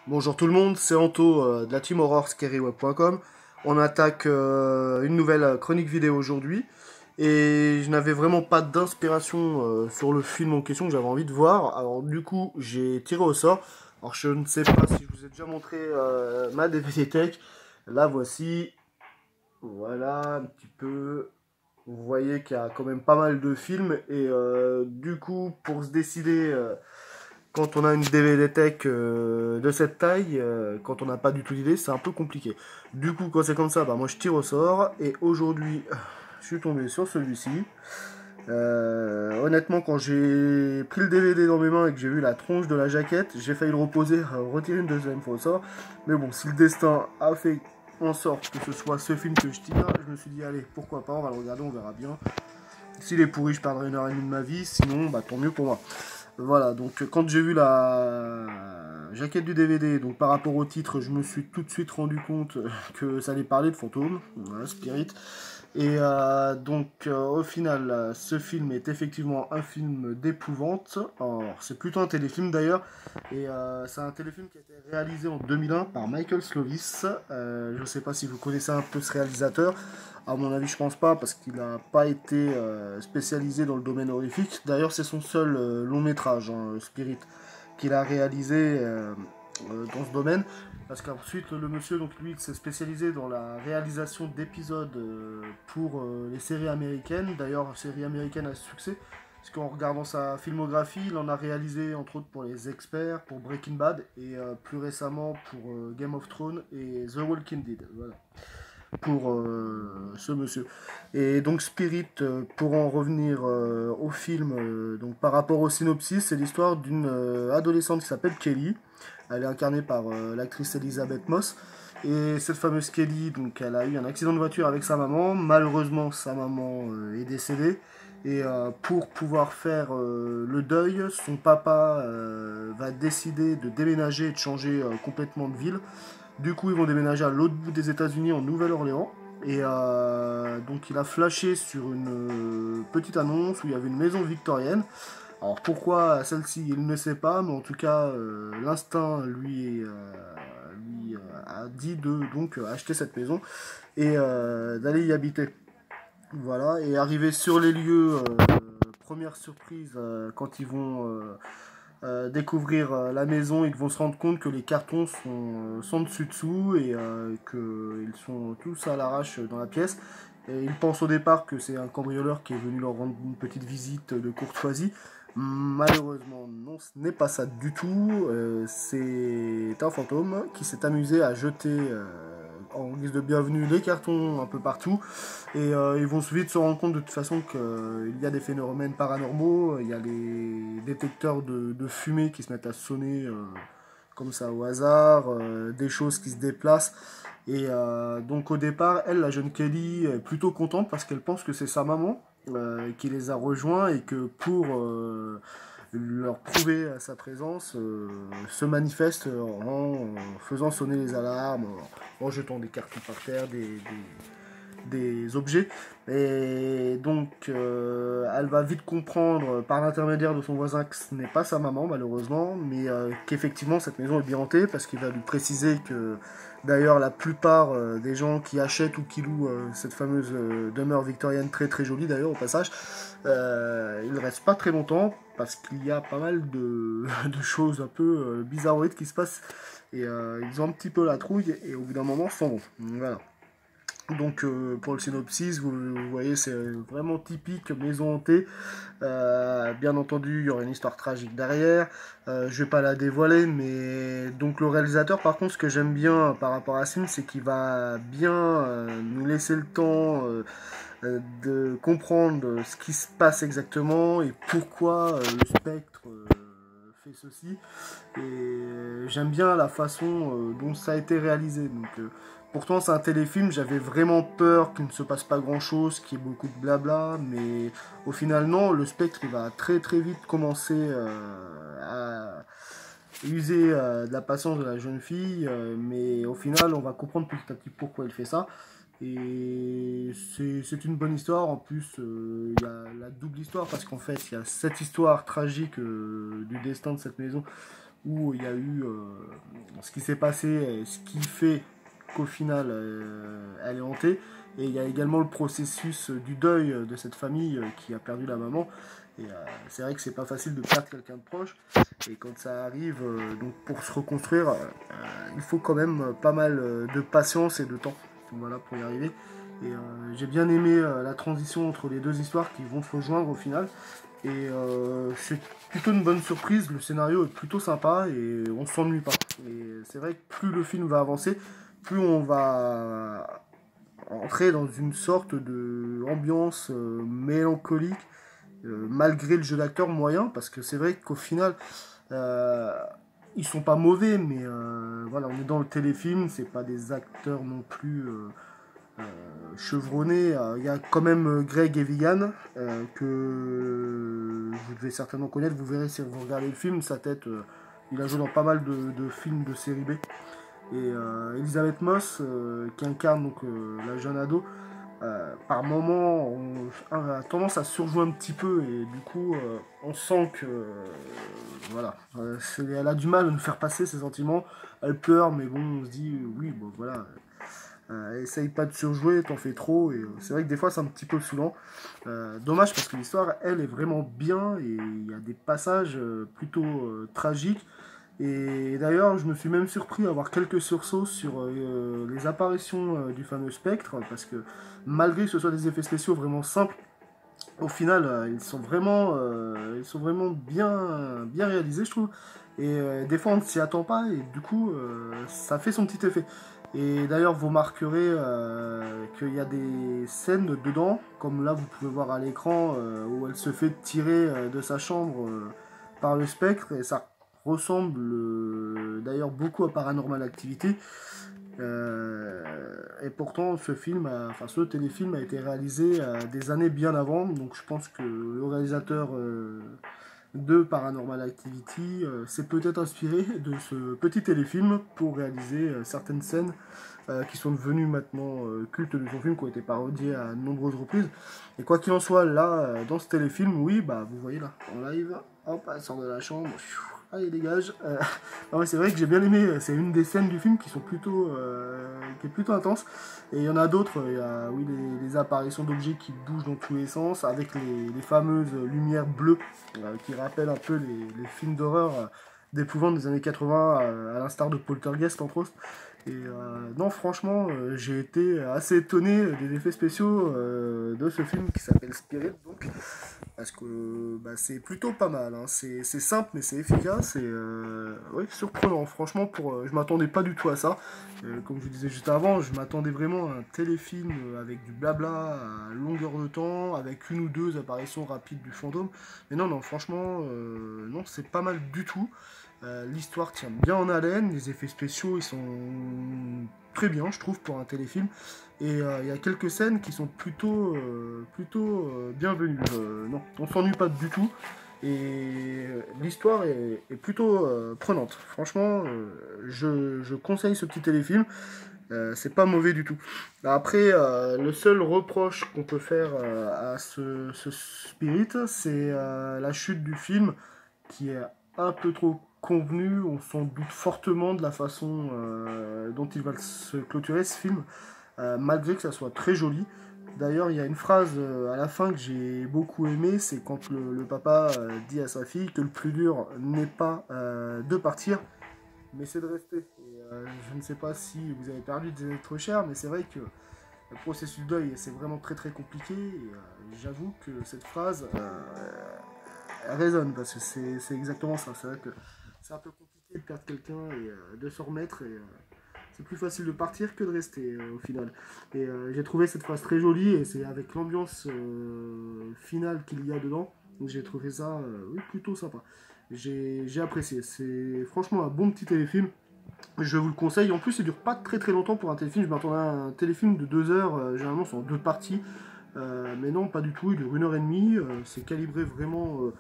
Bonjour tout le monde, c'est Anto de la team horror scaryweb.com. On attaque une nouvelle chronique vidéo aujourd'hui et je n'avais vraiment pas d'inspiration sur le film en question que j'avais envie de voir. Alors du coup j'ai tiré au sort. Alors je ne sais pas si je vous ai déjà montré ma DVD Tech. La voici. Voilà un petit peu. Vous voyez qu'il y a quand même pas mal de films et du coup pour se décider quand on a une DVD Tech de cette taille, quand on n'a pas du tout d'idée, c'est un peu compliqué. Du coup, quand c'est comme ça, bah, moi je tire au sort. Et aujourd'hui, je suis tombé sur celui-ci. Honnêtement, quand j'ai pris le DVD dans mes mains et que j'ai vu la tronche de la jaquette, j'ai failli le reposer, retirer une deuxième fois au sort. Mais bon, si le destin a fait en sorte que ce soit ce film que je tire, je me suis dit, allez, pourquoi pas, on va le regarder, on verra bien. S'il est pourri, je perdrai 1h30 de ma vie, sinon, bah tant mieux pour moi. Voilà, donc quand j'ai vu la jaquette du DVD, donc par rapport au titre, je me suis tout de suite rendu compte que ça allait parler de fantômes, voilà, Spirit. Et au final, ce film est effectivement un film d'épouvante. Alors, c'est plutôt un téléfilm d'ailleurs. Et c'est un téléfilm qui a été réalisé en 2001 par Michael Slovis. Je ne sais pas si vous connaissez un peu ce réalisateur. À mon avis, je pense pas, parce qu'il n'a pas été spécialisé dans le domaine horrifique. D'ailleurs, c'est son seul long métrage, hein, Spirit, qu'il a réalisé dans ce domaine. Parce qu'ensuite, le monsieur, donc lui, s'est spécialisé dans la réalisation d'épisodes pour les séries américaines. D'ailleurs, série américaine à succès. Parce qu'en regardant sa filmographie, il en a réalisé entre autres pour Les Experts, pour Breaking Bad et plus récemment pour Game of Thrones et The Walking Dead. Voilà. Pour ce monsieur. Et donc Spirit, pour en revenir au film, donc par rapport au synopsis, c'est l'histoire d'une adolescente qui s'appelle Kelly. Elle est incarnée par l'actrice Elizabeth Moss. Et cette fameuse Kelly, donc elle a eu un accident de voiture avec sa maman. Malheureusement, sa maman est décédée. Et pour pouvoir faire le deuil, son papa va décider de déménager et de changer complètement de ville. Du coup, ils vont déménager à l'autre bout des États-Unis, en Nouvelle-Orléans. Et donc, il a flashé sur une petite annonce où il y avait une maison victorienne. Alors, pourquoi celle-ci, il ne sait pas, mais en tout cas, l'instinct lui a dit de donc acheter cette maison et d'aller y habiter. Voilà, et arrivé sur les lieux, première surprise quand ils vont découvrir la maison, ils vont se rendre compte que les cartons sont sans dessus-dessous et qu'ils sont tous à l'arrache dans la pièce. Et ils pensent au départ que c'est un cambrioleur qui est venu leur rendre une petite visite de courtoisie. Malheureusement, non, ce n'est pas ça du tout. C'est un fantôme qui s'est amusé à jeter en guise de bienvenue les cartons un peu partout. Et ils vont vite se rendre compte de toute façon qu'il y a des phénomènes paranormaux. Il y a les détecteurs de fumée qui se mettent à sonner comme ça au hasard, des choses qui se déplacent. Et donc au départ, elle, la jeune Kelly, est plutôt contente parce qu'elle pense que c'est sa maman qui les a rejoints et que pour leur prouver sa présence, se manifeste en faisant sonner les alarmes, en jetant des cartons par terre, des objets. Et donc, elle va vite comprendre par l'intermédiaire de son voisin que ce n'est pas sa maman, malheureusement, mais qu'effectivement cette maison est bien hantée parce qu'il va lui préciser que d'ailleurs la plupart des gens qui achètent ou qui louent cette fameuse demeure victorienne, très très jolie d'ailleurs au passage, ils ne restent pas très longtemps parce qu'il y a pas mal de choses un peu bizarroïdes qui se passent et ils ont un petit peu la trouille et au bout d'un moment s'en vont. Voilà. Donc pour le synopsis, vous voyez, c'est vraiment typique maison hantée. Bien entendu, il y aura une histoire tragique derrière. Je vais pas la dévoiler, mais donc le réalisateur, par contre, ce que j'aime bien par rapport à ce film, c'est qu'il va bien nous laisser le temps de comprendre ce qui se passe exactement et pourquoi le spectre fait ceci. Et j'aime bien la façon dont ça a été réalisé. Donc, pourtant, c'est un téléfilm, j'avais vraiment peur qu'il ne se passe pas grand chose, qu'il y ait beaucoup de blabla, mais au final, non, le spectre il va très très vite commencer à user de la patience de la jeune fille, mais au final, on va comprendre petit à petit pourquoi il fait ça. Et c'est une bonne histoire. En plus, il y a la double histoire parce qu'en fait, il y a cette histoire tragique du destin de cette maison où il y a eu ce qui s'est passé, ce qui fait qu'au final elle est hantée. Et il y a également le processus du deuil de cette famille qui a perdu la maman. Et c'est vrai que c'est pas facile de perdre quelqu'un de proche. Et quand ça arrive, donc pour se reconstruire, il faut quand même pas mal de patience et de temps. Donc voilà, pour y arriver. Et j'ai bien aimé la transition entre les deux histoires qui vont se rejoindre au final. Et c'est plutôt une bonne surprise, le scénario est plutôt sympa et on s'ennuie pas. Et c'est vrai que plus le film va avancer, plus on va entrer dans une sorte de ambiance mélancolique, malgré le jeu d'acteur moyen, parce que c'est vrai qu'au final, euh, ils sont pas mauvais, mais voilà, on est dans le téléfilm, c'est pas des acteurs non plus euh, chevronnés. Il y a quand même Greg Evigan, que vous devez certainement connaître, vous verrez si vous regardez le film, sa tête, il a joué dans pas mal de films de série B. Et Elisabeth Moss, qui incarne donc la jeune ado, par moment, on a tendance à surjouer un petit peu et du coup, on sent que voilà, elle a du mal à nous faire passer ses sentiments. Elle pleure, mais bon, on se dit oui, bon voilà, essaye pas de surjouer, t'en fais trop. Et c'est vrai que des fois, c'est un petit peu saoulant. Dommage parce que l'histoire, elle, est vraiment bien et il y a des passages plutôt tragiques. Et d'ailleurs, je me suis même surpris à avoir quelques sursauts sur les apparitions du fameux spectre, parce que malgré que ce soit des effets spéciaux vraiment simples, au final, ils sont vraiment bien réalisés, je trouve. Et des fois, on ne s'y attend pas, et du coup, ça fait son petit effet. Et d'ailleurs, vous remarquerez qu'il y a des scènes dedans, comme là, vous pouvez voir à l'écran, où elle se fait tirer de sa chambre par le spectre, et ça ressemble d'ailleurs beaucoup à Paranormal Activity. Et pourtant, ce téléfilm a été réalisé des années bien avant, donc je pense que le réalisateur de Paranormal Activity s'est peut-être inspiré de ce petit téléfilm pour réaliser certaines scènes qui sont devenues maintenant cultes de son film, qui ont été parodiées à de nombreuses reprises. Et quoi qu'il en soit, là, dans ce téléfilm, oui, bah vous voyez là, en live, hop, elle sort de la chambre, allez dégage. Ah ouais, c'est vrai que j'ai bien aimé, c'est une des scènes du film qui sont qui est plutôt intense. Et il y en a d'autres, il y a oui, les apparitions d'objets qui bougent dans tous les sens, avec les fameuses lumières bleues qui rappellent un peu les films d'horreur d'épouvante des années 80, à l'instar de Poltergeist entre autres. Et non, franchement, j'ai été assez étonné des effets spéciaux de ce film qui s'appelle Spirit, donc, parce que bah, c'est plutôt pas mal. Hein. C'est simple, mais c'est efficace et ouais, surprenant. Franchement, je m'attendais pas du tout à ça. Comme je vous disais juste avant, je m'attendais vraiment à un téléfilm avec du blabla à longueur de temps, avec une ou deux apparitions rapides du fantôme. Mais non, non, franchement, non, c'est pas mal du tout. L'histoire tient bien en haleine, les effets spéciaux ils sont très bien je trouve pour un téléfilm et il y a quelques scènes qui sont plutôt bienvenues. Non, on s'ennuie pas du tout et l'histoire est plutôt prenante. Franchement, je conseille ce petit téléfilm, c'est pas mauvais du tout. Après, le seul reproche qu'on peut faire à ce Spirit, c'est la chute du film qui est un peu trop convenu, on s'en doute fortement de la façon dont il va se clôturer ce film, malgré que ça soit très joli. D'ailleurs, il y a une phrase à la fin que j'ai beaucoup aimée, c'est quand le papa dit à sa fille que le plus dur n'est pas de partir, mais c'est de rester. Et, je ne sais pas si vous avez perdu des êtres chers, mais c'est vrai que le processus de deuil, c'est vraiment très très compliqué. Et j'avoue que cette phrase elle résonne parce que c'est exactement ça. C'est vrai que c'est un peu compliqué de perdre quelqu'un et de se remettre. Et c'est plus facile de partir que de rester au final. Et j'ai trouvé cette phrase très jolie et c'est avec l'ambiance finale qu'il y a dedans. Donc j'ai trouvé ça oui, plutôt sympa. J'ai apprécié. C'est franchement un bon petit téléfilm. Je vous le conseille. En plus, il dure pas très très longtemps pour un téléfilm. Je m'attendais à un téléfilm de 2 heures. Généralement, c'est en 2 parties. Mais non, pas du tout. Il dure 1 h 30. C'est calibré vraiment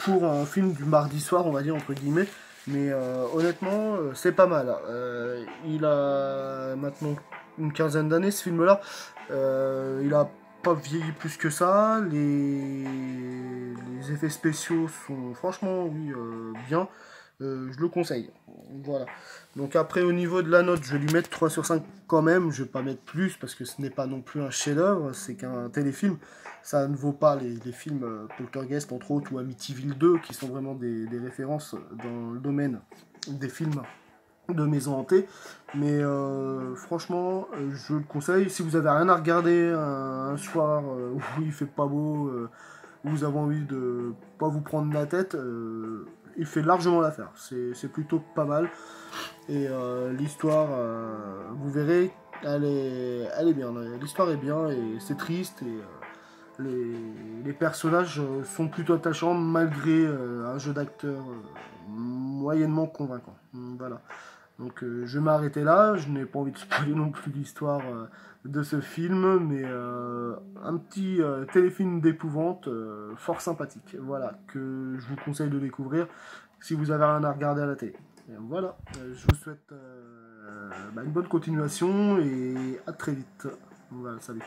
pour un film du mardi soir, on va dire, entre guillemets. Mais honnêtement, c'est pas mal. Il a maintenant une quinzaine d'années, ce film-là. Il a pas vieilli plus que ça. Les effets spéciaux sont franchement, oui, bien. je le conseille. Voilà. Donc après, au niveau de la note, je vais lui mettre 3 sur 5 quand même. Je vais pas mettre plus parce que ce n'est pas non plus un chef-d'œuvre, c'est qu'un téléfilm. Ça ne vaut pas les films Poltergeist, entre autres, ou Amityville 2, qui sont vraiment des références dans le domaine des films de maison hantée. Mais franchement, je le conseille. Si vous avez rien à regarder un soir où il fait pas beau, où vous avez envie de pas vous prendre la tête, il fait largement l'affaire. C'est plutôt pas mal. Et l'histoire, vous verrez, elle est bien. L'histoire est bien et c'est triste. Et les personnages sont plutôt attachants malgré un jeu d'acteur moyennement convaincant. Voilà. Donc je vais m'arrêter là, je n'ai pas envie de spoiler non plus l'histoire de ce film, mais un petit téléfilm d'épouvante fort sympathique, voilà, que je vous conseille de découvrir si vous avez rien à regarder à la télé. Et voilà, je vous souhaite une bonne continuation et à très vite. Voilà, salut.